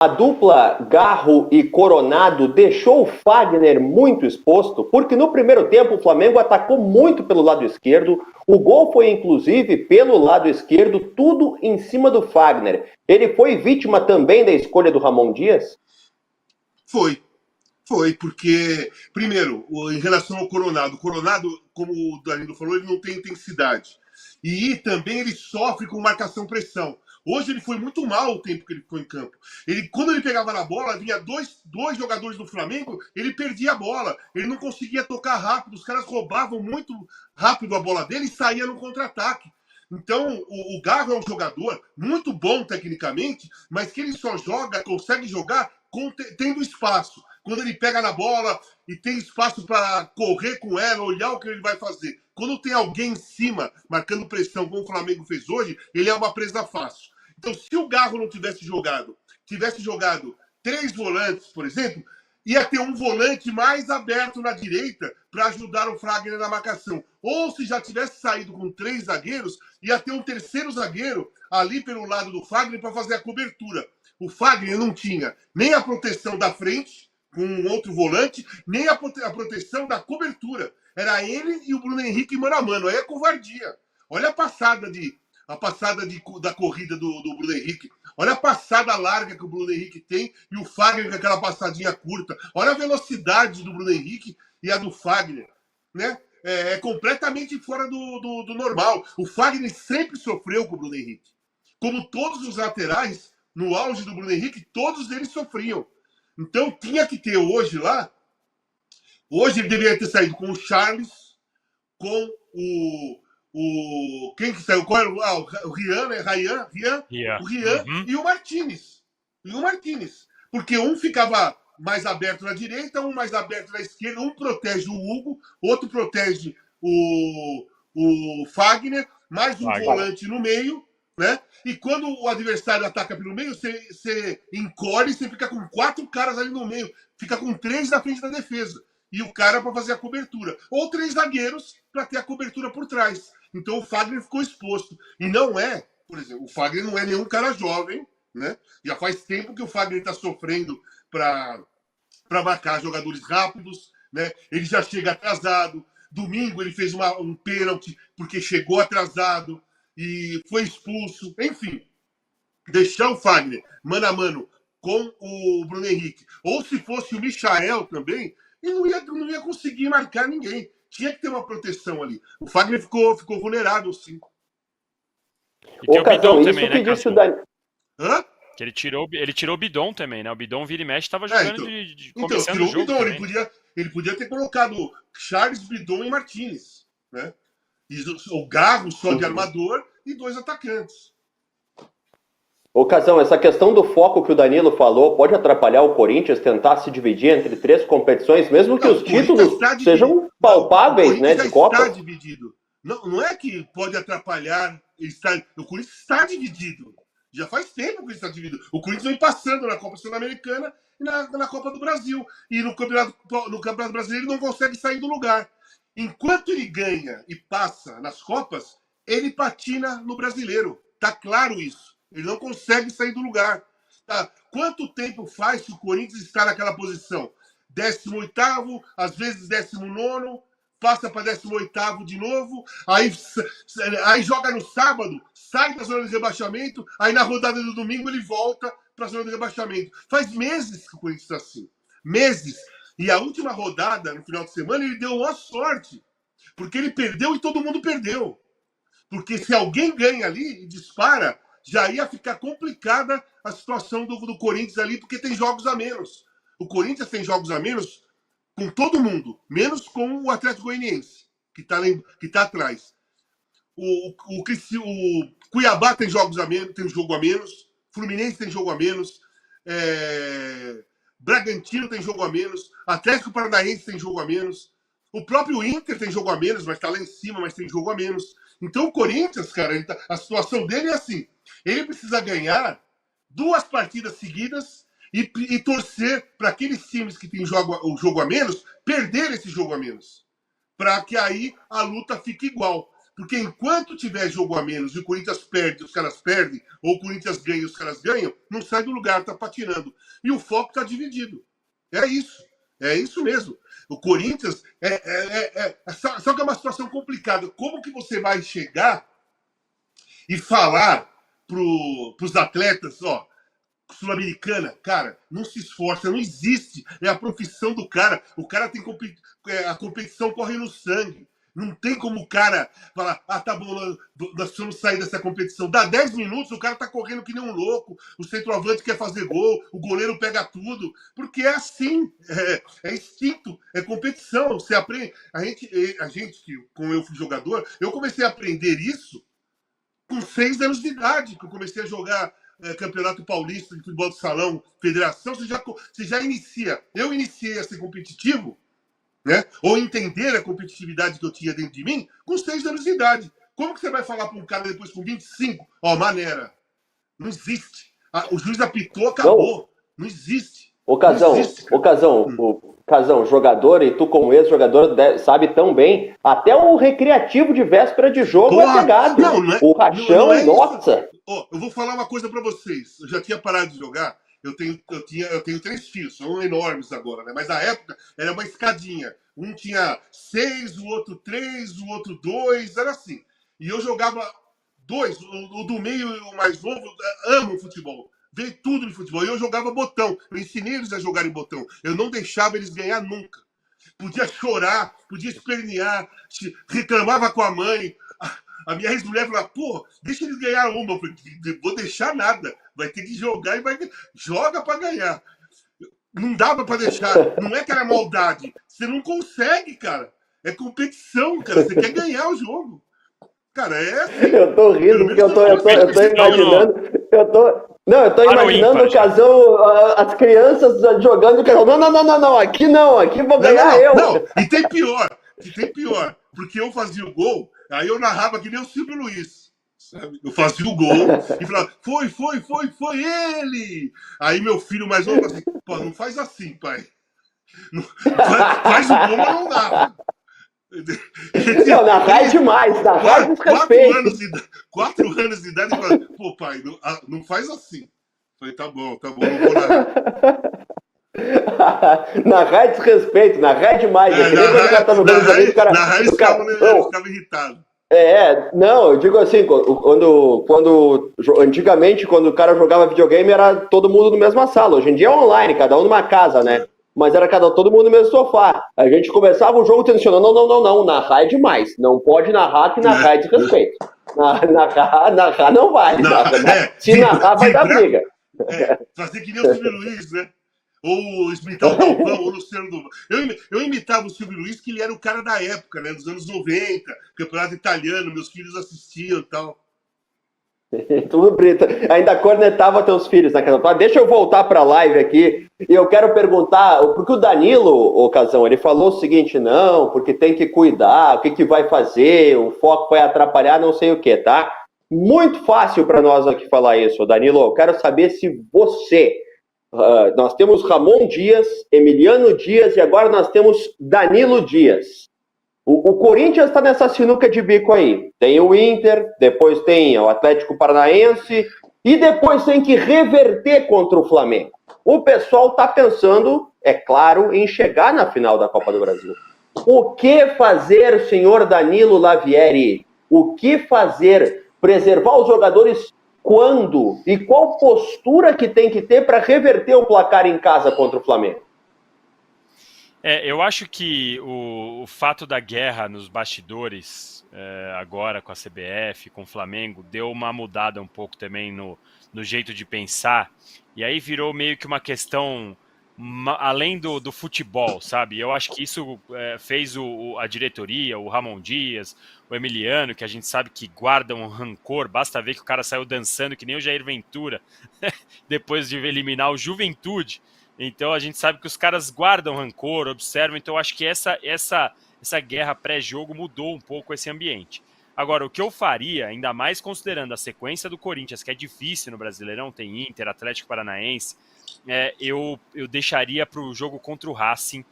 A dupla Garro e Coronado deixou o Fagner muito exposto, porque no primeiro tempo o Flamengo atacou muito pelo lado esquerdo, o gol foi inclusive pelo lado esquerdo, tudo em cima do Fagner. Ele foi vítima também da escolha do Ramon Dias? Foi, porque, primeiro, em relação ao Coronado, como o Danilo falou, ele não tem intensidade. E também ele sofre com marcação-pressão. Hoje ele foi muito mal o tempo que ele ficou em campo. Quando ele pegava na bola, vinha dois jogadores do Flamengo, ele perdia a bola. Ele não conseguia tocar rápido, os caras roubavam muito rápido a bola dele e saía no contra-ataque. Então, o Garro é um jogador muito bom tecnicamente, mas que ele só consegue jogar tendo espaço. Quando ele pega na bola e tem espaço para correr com ela, olhar o que ele vai fazer. Quando tem alguém em cima, marcando pressão, como o Flamengo fez hoje, ele é uma presa fácil. Então, se o Garro não tivesse jogado 3 volantes, por exemplo, ia ter um volante mais aberto na direita para ajudar o Fagner na marcação. Ou se já tivesse saído com 3 zagueiros, ia ter um terceiro zagueiro ali pelo lado do Fagner para fazer a cobertura. O Fagner não tinha nem a proteção da frente, com um outro volante, nem a proteção da cobertura. Era ele e o Bruno Henrique mano a mano. Aí é covardia. Olha a passada da corrida do Bruno Henrique. Olha a passada larga que o Bruno Henrique tem e o Fagner com aquela passadinha curta. Olha a velocidade do Bruno Henrique e a do Fagner. Né? É completamente fora do normal. O Fagner sempre sofreu com o Bruno Henrique. Como todos os laterais, no auge do Bruno Henrique, todos eles sofriam. Então tinha que ter hoje lá. Hoje ele deveria ter saído com o Charles, com quem que saiu? Qual era? O Rian, né? O Rian e o Martínez. Porque um ficava mais aberto na direita, um mais aberto na esquerda, um protege o Hugo, outro protege o Fagner, mais um volante no meio. Né? E quando o adversário ataca pelo meio, você encolhe, você fica com 4 caras ali no meio, fica com 3 na frente da defesa. E o cara para fazer a cobertura. Ou 3 zagueiros para ter a cobertura por trás. Então o Fagner ficou exposto. E não é, por exemplo, o Fagner não é nenhum cara jovem, né? Já faz tempo que o Fagner está sofrendo para marcar jogadores rápidos, né? Ele já chega atrasado. Domingo ele fez um pênalti porque chegou atrasado e foi expulso. Enfim, deixar o Fagner mano a mano com o Bruno Henrique, ou se fosse o Michael também, ele não ia conseguir marcar ninguém. Tinha que ter uma proteção ali. O Fagner ficou vulnerável, sim. E tem o Bidon também, né, Cássio? Hã? Que ele tirou o Bidon também, né? O Bidon vira e mexe estava jogando começando tirou o jogo. Bidon, ele podia ter colocado Charles, Bidon e Martínez, né? E o Garro só de armador e 2 atacantes. Essa questão do foco que o Danilo falou pode atrapalhar o Corinthians tentar se dividir entre 3 competições, mesmo que os títulos sejam palpáveis, né, de Copa? Está dividido. Não é que pode atrapalhar. O Corinthians está dividido. Já faz tempo que ele está dividido. O Corinthians vem passando na Copa Sul-Americana e na Copa do Brasil. E no Campeonato Brasileiro ele não consegue sair do lugar. Enquanto ele ganha e passa nas Copas, ele patina no Brasileiro. Tá claro isso. Ele não consegue sair do lugar. Tá? Quanto tempo faz que o Corinthians está naquela posição? 18º, às vezes 19º, passa para 18º de novo, aí joga no sábado, sai da zona de rebaixamento, aí na rodada do domingo ele volta para a zona de rebaixamento. Faz meses que o Corinthians está assim. Meses. E a última rodada, no final de semana, ele deu uma sorte. Porque ele perdeu e todo mundo perdeu. Porque se alguém ganha ali e dispara, já ia ficar complicada a situação do Corinthians ali, porque tem jogos a menos. O Corinthians tem jogos a menos com todo mundo, menos com o Atlético Goianiense, que tá atrás. O Cuiabá tem jogos a menos, tem jogo a menos. Fluminense tem jogo a menos. Bragantino tem jogo a menos. Atlético Paranaense tem jogo a menos. O próprio Inter tem jogo a menos, mas tá lá em cima, mas tem jogo a menos. Então o Corinthians, cara, a situação dele é assim. Ele precisa ganhar 2 partidas seguidas e torcer para aqueles times que têm o jogo a menos perder esse jogo a menos. Para que aí a luta fique igual. Porque enquanto tiver jogo a menos e o Corinthians perde, os caras perdem, ou o Corinthians ganha e os caras ganham, não sai do lugar, tá patinando. E o foco tá dividido. É isso. É isso mesmo. O Corinthians só que é uma situação complicada. Como que você vai chegar e falar para os atletas, ó, Sul-Americana, cara, não se esforça, não existe. É a profissão do cara. O cara tem a competição corre no sangue. Não tem como o cara falar, tá bom, nós vamos sair dessa competição. Dá 10 minutos, o cara tá correndo que nem um louco, o centroavante quer fazer gol, o goleiro pega tudo. Porque é assim, é instinto, é competição. Você aprende. A gente, como eu fui jogador, eu comecei a aprender isso com 6 anos de idade, que eu comecei a jogar Campeonato Paulista de Futebol de Salão, Federação, você já inicia. Eu iniciei a ser competitivo, né? Ou entender a competitividade que eu tinha dentro de mim com 6 anos de idade. Como que você vai falar para um cara depois com 25? Ó, maneira. Não existe. O juiz apitou, acabou. Não existe. Casão, jogador, e tu como ex-jogador sabe tão bem, até o recreativo de véspera de jogo é pegado. O rachão, nossa. Eu vou falar uma coisa para vocês. Eu já tinha parado de jogar. Eu tenho 3 filhos, são enormes agora, né? Mas na época era uma escadinha. Um tinha 6, o outro 3, o outro 2, era assim. E eu jogava 2, o do meio e o mais novo amam futebol. Veio tudo de futebol. E eu jogava botão. Eu ensinei eles a jogarem botão. Eu não deixava eles ganhar nunca. Podia chorar, podia espernear, reclamava com a mãe. A minha ex-mulher falava, pô, deixa eles ganhar uma. Eu falei, vou deixar nada. Vai ter que jogar e vai. Joga para ganhar. Não dava para deixar. Não é que era maldade. Você não consegue, cara. É competição, cara. Você quer ganhar o jogo. Cara, é assim. Eu tô rindo porque eu tô imaginando. Eu tô imaginando o Casão, as crianças jogando e o Casão. Não, aqui não, aqui vou ganhar eu. Não, e tem pior. Porque eu fazia o gol, aí eu narrava que nem o Silvio Luiz. Sabe? Eu fazia o gol e falava, foi ele! Aí meu filho mais novo falava assim, pô, não faz assim, pai. Não, faz o gol, mas não narra. Não, narrar é demais, narrar com respeito. 4 anos de idade, e fala, pô, pai, não faz assim. Falei, tá bom, não vou narrar. Narrar é desrespeito, narrar é demais. Narrar eles ficavam irritados. Não, eu digo assim, antigamente, quando o cara jogava videogame, era todo mundo na mesma sala. Hoje em dia é online, cada um numa casa, né? Mas era todo mundo no mesmo sofá. A gente começava o jogo tensionando, não, narrar é demais. Não pode narrar, que narrar é desrespeito. Narrar não vai. Se narrar, vai dar briga. Fazer que nem o Silvio Luiz, né? Ou imitar o Galvão, ou o Luciano do... Eu imitava o Silvio Luiz, que ele era o cara da época, né? Dos anos 90, campeonato italiano, meus filhos assistiam e tal. Tudo preto. Ainda cornetava teus filhos naquela parte. Deixa eu voltar para a live aqui. E eu quero perguntar, porque o Danilo, Casão, ele falou o seguinte, não, porque tem que cuidar, o que vai fazer, o foco vai atrapalhar, não sei o que, tá? Muito fácil para nós aqui falar isso, Danilo. Eu quero saber se você... nós temos Ramon Dias, Emiliano Dias e agora nós temos Danilo Dias. O Corinthians está nessa sinuca de bico aí. Tem o Inter, depois tem o Atlético Paranaense e depois tem que reverter contra o Flamengo. O pessoal está pensando, é claro, em chegar na final da Copa do Brasil. O que fazer, senhor Danilo Lavieri? O que fazer? Preservar os jogadores quando? E qual postura que tem que ter para reverter o placar em casa contra o Flamengo? Eu acho que o fato da guerra nos bastidores, agora com a CBF, com o Flamengo, deu uma mudada um pouco também no jeito de pensar, e aí virou meio que uma questão além do futebol, sabe? Eu acho que isso fez a diretoria, o Ramon Dias, o Emiliano, que a gente sabe que guarda um rancor, basta ver que o cara saiu dançando que nem o Jair Ventura, depois de eliminar o Juventude. Então a gente sabe que os caras guardam rancor, observam, então eu acho que essa guerra pré-jogo mudou um pouco esse ambiente. Agora, o que eu faria, ainda mais considerando a sequência do Corinthians, que é difícil no Brasileirão, tem Inter, Atlético Paranaense, eu deixaria para o jogo contra o Racing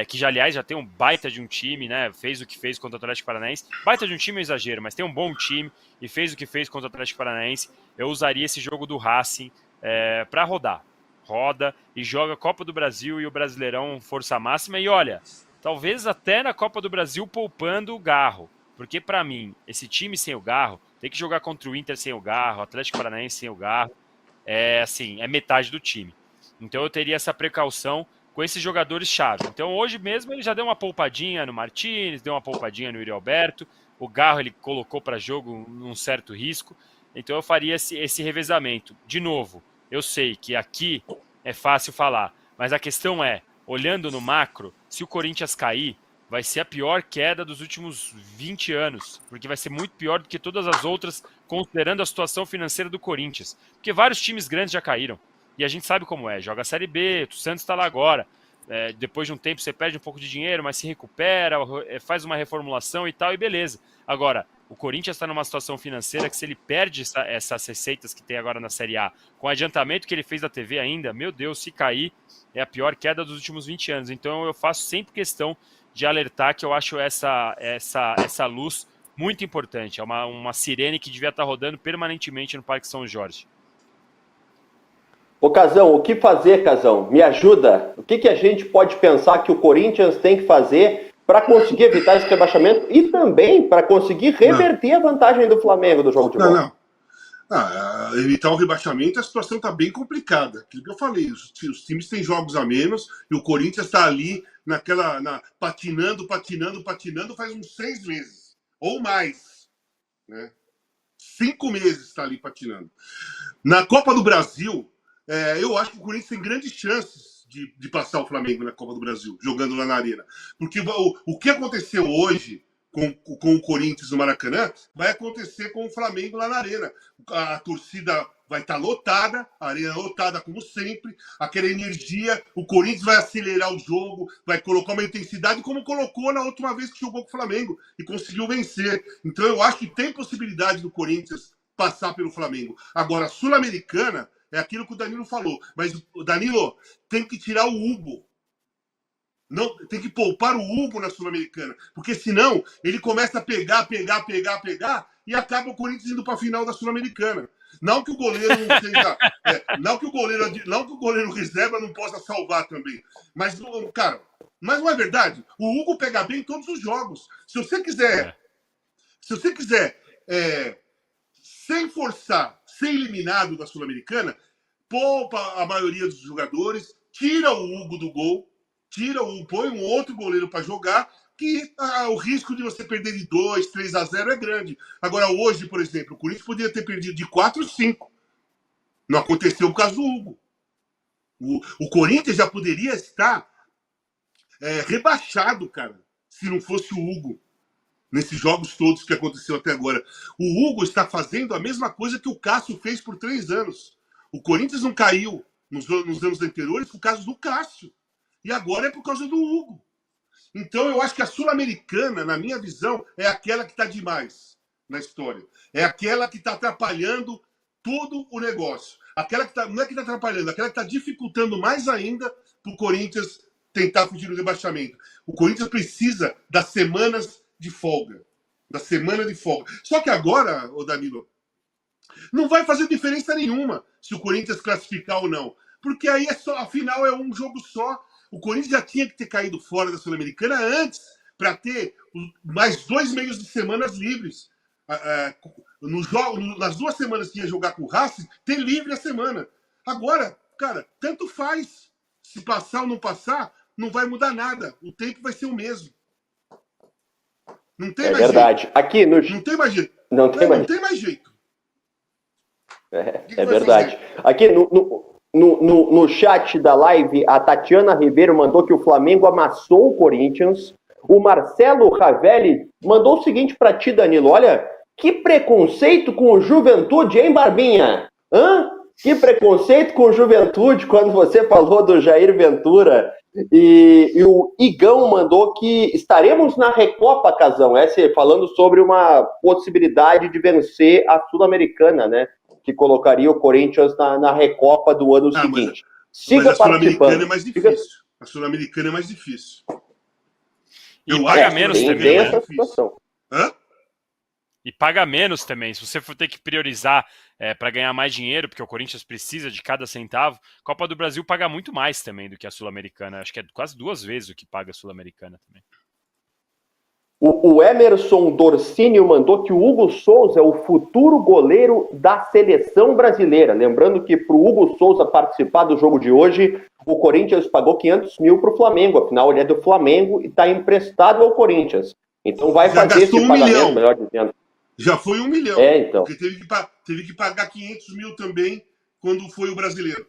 que já, aliás, já tem um baita de um time, né? Fez o que fez contra o Atlético Paranaense. Baita de um time é um exagero, mas tem um bom time e fez o que fez contra o Atlético Paranaense. Eu usaria esse jogo do Racing para rodar. Roda e joga a Copa do Brasil e o Brasileirão força máxima. E olha, talvez até na Copa do Brasil poupando o Garro. Porque para mim, esse time sem o Garro, tem que jogar contra o Inter sem o Garro, o Atlético Paranaense sem o Garro. É metade do time. Então eu teria essa precaução com esses jogadores-chave. Então hoje mesmo ele já deu uma poupadinha no Martínez, deu uma poupadinha no Yuri Alberto, o Garro ele colocou para jogo num certo risco, então eu faria esse revezamento. De novo, eu sei que aqui é fácil falar, mas a questão é, olhando no macro, se o Corinthians cair, vai ser a pior queda dos últimos 20 anos, porque vai ser muito pior do que todas as outras, considerando a situação financeira do Corinthians, porque vários times grandes já caíram. E a gente sabe como é, joga a Série B, o Santos está lá agora, depois de um tempo você perde um pouco de dinheiro, mas se recupera, faz uma reformulação e tal, e beleza. Agora, o Corinthians está numa situação financeira que se ele perde essas receitas que tem agora na Série A, com o adiantamento que ele fez da TV ainda, meu Deus, se cair, é a pior queda dos últimos 20 anos. Então eu faço sempre questão de alertar que eu acho essa luz muito importante, é uma sirene que devia estar rodando permanentemente no Parque São Jorge. Ô, Casão, o que fazer, Casão? Me ajuda. O que a gente pode pensar que o Corinthians tem que fazer para conseguir evitar esse rebaixamento e também para conseguir reverter a vantagem do Flamengo do jogo de bola? Evitar o rebaixamento, a situação está bem complicada. Aquilo que eu falei, os times têm jogos a menos e o Corinthians está ali patinando faz uns 6 meses ou mais, né? 5 meses está ali patinando. Na Copa do Brasil, eu acho que o Corinthians tem grandes chances de passar o Flamengo na Copa do Brasil, jogando lá na Arena. Porque o que aconteceu hoje com o Corinthians no Maracanã vai acontecer com o Flamengo lá na Arena. A torcida vai estar lotada, a Arena lotada como sempre, aquela energia, o Corinthians vai acelerar o jogo, vai colocar uma intensidade como colocou na última vez que jogou com o Flamengo e conseguiu vencer. Então eu acho que tem possibilidade do Corinthians passar pelo Flamengo. Agora, a Sul-Americana é aquilo que o Danilo falou. Mas, Danilo, tem que tirar o Hugo. Não, tem que poupar o Hugo na Sul-Americana. Porque senão ele começa a pegar e acaba o Corinthians indo para a final da Sul-Americana. Não que o goleiro não seja. Não que o goleiro reserva não possa salvar também. Mas, cara, não é verdade. O Hugo pega bem em todos os jogos. Se você quiser sem forçar, ser eliminado da Sul-Americana, poupa a maioria dos jogadores, tira o Hugo do gol, põe um outro goleiro para jogar, que o risco de você perder de 2, 3-0 é grande. Agora, hoje, por exemplo, o Corinthians poderia ter perdido de 4 ou 5. Não aconteceu por causa do Hugo. O Corinthians já poderia estar rebaixado, cara, se não fosse o Hugo. Nesses jogos todos que aconteceu até agora. O Hugo está fazendo a mesma coisa que o Cássio fez por 3 anos. O Corinthians não caiu nos anos anteriores por causa do Cássio. E agora é por causa do Hugo. Então eu acho que a Sul-Americana, na minha visão, é aquela que está demais na história. É aquela que está atrapalhando todo o negócio. Aquela que não é que está atrapalhando, aquela que está dificultando mais ainda para o Corinthians tentar fugir do rebaixamento. O Corinthians precisa das semanas de folga. Da semana de folga. Só que agora, ô Danilo, não vai fazer diferença nenhuma se o Corinthians classificar ou não. Porque aí afinal é um jogo só. O Corinthians já tinha que ter caído fora da Sul-Americana antes para ter mais 2 meios de semanas livres. Nas 2 semanas que ia jogar com o Racing, ter livre a semana. Agora, cara, tanto faz. Se passar ou não passar, não vai mudar nada. O tempo vai ser o mesmo. Não tem mais verdade. Jeito. Aqui no... Não tem mais jeito. Não tem mais jeito. É verdade. Fazer? Aqui no chat da live, a Tatiana Ribeiro mandou que o Flamengo amassou o Corinthians. O Marcelo Ravelli mandou o seguinte para ti, Danilo. Olha, que preconceito com o Juventude, hein, Barbinha? Que preconceito com o Juventude quando você falou do Jair Ventura. E o Igão mandou que estaremos na Recopa, Casão, falando sobre uma possibilidade de vencer a Sul-Americana, né? Que colocaria o Corinthians na Recopa do ano seguinte. Siga mas a Sul-Americana é mais difícil. A Sul-Americana é mais difícil. E paga menos também, né? Essa situação. Hã? E paga menos também. Se você for ter que priorizar para ganhar mais dinheiro, porque o Corinthians precisa de cada centavo, a Copa do Brasil paga muito mais também do que a Sul-Americana. Acho que é quase 2 vezes o que paga a Sul-Americana também. O Emerson Dorcínio mandou que o Hugo Souza é o futuro goleiro da seleção brasileira. Lembrando que para o Hugo Souza participar do jogo de hoje, o Corinthians pagou 500 mil para o Flamengo. Afinal, ele é do Flamengo e está emprestado ao Corinthians. Então vai fazer esse pagamento, melhor dizendo. Já foi 1 milhão. Então. Porque teve que pagar 500 mil também quando foi o brasileiro.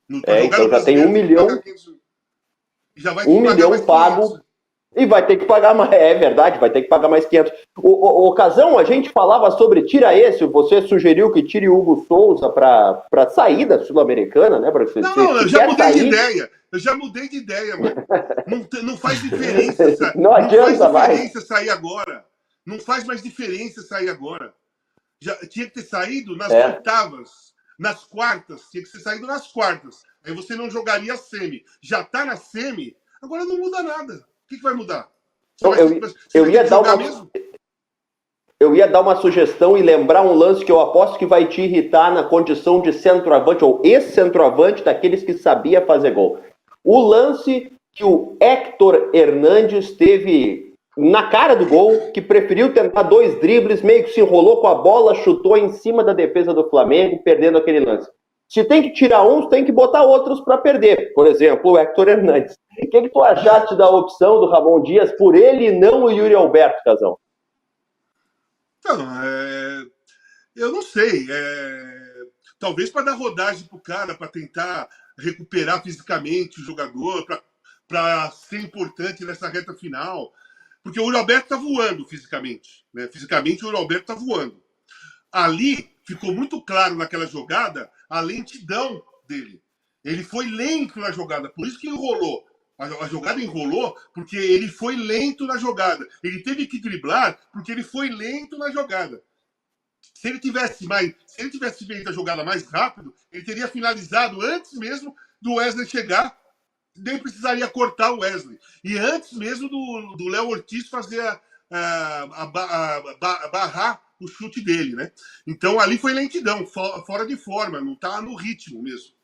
Então já tem 1 milhão. Já vai 1 milhão pago. E vai ter que pagar mais, é verdade, vai ter que pagar mais 500. O Casão, a gente falava sobre tira esse, você sugeriu que tire o Hugo Souza para sair da Sul-Americana, né? Não, eu já mudei de ideia. Eu já mudei de ideia, mano. Não faz diferença. Não adianta mais. Sair agora. Não faz mais diferença sair agora. Já tinha que ter saído nas oitavas, nas quartas. Tinha que ter saído nas quartas. Aí você não jogaria a semi. Já tá na semi, agora não muda nada. O que vai mudar? Eu ia dar uma sugestão e lembrar um lance que eu aposto que vai te irritar na condição de centroavante ou ex-centroavante daqueles que sabia fazer gol. O lance que o Héctor Hernandes teve na cara do gol, que preferiu tentar 2 dribles, meio que se enrolou com a bola, chutou em cima da defesa do Flamengo, perdendo aquele lance. Se tem que tirar uns, tem que botar outros para perder. Por exemplo, o Héctor Hernandes. O que tu achaste da opção do Ramon Dias por ele e não o Yuri Alberto, Casão? Então, eu não sei. Talvez para dar rodagem pro cara, para tentar recuperar fisicamente o jogador, para ser importante nessa reta final. Porque o Yuri Alberto tá voando fisicamente. Né? Fisicamente, o Yuri Alberto tá voando. Ali, ficou muito claro naquela jogada a lentidão dele. Ele foi lento na jogada, por isso que enrolou. A jogada enrolou porque ele foi lento na jogada. Ele teve que driblar porque ele foi lento na jogada. Se ele tivesse feito a jogada mais rápido, ele teria finalizado antes mesmo do Wesley chegar. Nem precisaria cortar o Wesley. E antes mesmo do Léo Ortiz fazer barrar o chute dele, né? Então ali foi lentidão, fora de forma, não tá no ritmo mesmo.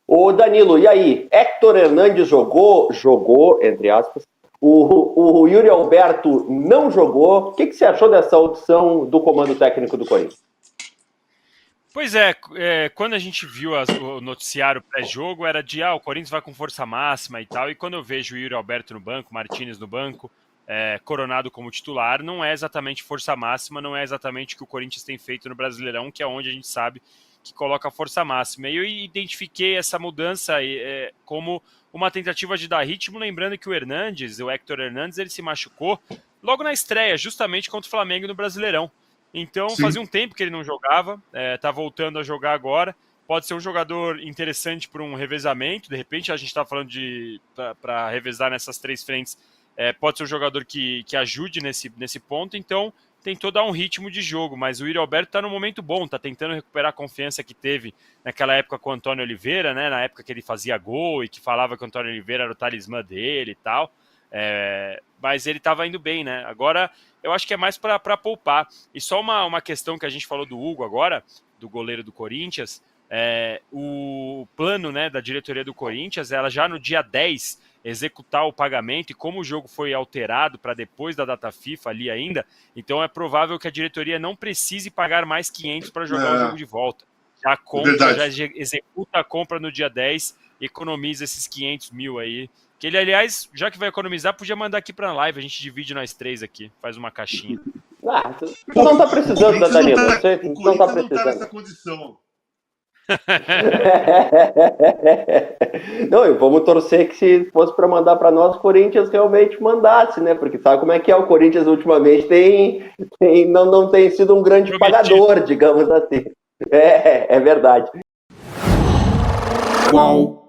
Ô Danilo, e aí? Héctor Hernandes jogou, entre aspas. O Yuri Alberto não jogou. O que você achou dessa opção do comando técnico do Corinthians? Pois quando a gente viu o noticiário pré-jogo, era de o Corinthians vai com força máxima e tal, e quando eu vejo o Yuri Alberto no banco, Martínez no banco, coronado como titular, não é exatamente força máxima, não é exatamente o que o Corinthians tem feito no Brasileirão, que é onde a gente sabe que coloca força máxima. E eu identifiquei essa mudança como uma tentativa de dar ritmo, lembrando que o Héctor Hernandes, ele se machucou logo na estreia, justamente contra o Flamengo no Brasileirão. Então, Sim. Fazia um tempo que ele não jogava, tá voltando a jogar agora. Pode ser um jogador interessante para um revezamento, de repente a gente está falando para revezar nessas 3 frentes, pode ser um jogador que ajude nesse ponto, então tentou dar um ritmo de jogo, mas o Yuri Alberto está num momento bom, está tentando recuperar a confiança que teve naquela época com o Antônio Oliveira, né, na época que ele fazia gol e que falava que o Antônio Oliveira era o talismã dele e tal, mas ele estava indo bem, né? Agora eu acho que é mais para poupar. E só uma questão que a gente falou do Hugo agora, do goleiro do Corinthians, o plano, né, da diretoria do Corinthians, ela já no dia 10 executar o pagamento, e como o jogo foi alterado para depois da data FIFA ali ainda, então é provável que a diretoria não precise pagar mais 500 para jogar o jogo de volta. Já executa a compra no dia 10, economiza esses 500 mil aí, que ele, aliás, já que vai economizar, podia mandar aqui para a live, a gente divide nós 3 aqui, faz uma caixinha. Tu não tá precisando da Danilo, você não tá precisando. Não tá nessa condição. Não, e vamos torcer que se fosse para mandar para nós, o Corinthians realmente mandasse, né? Porque sabe como é que é? O Corinthians ultimamente não tem sido um grande pagador, digamos assim. É verdade. Qual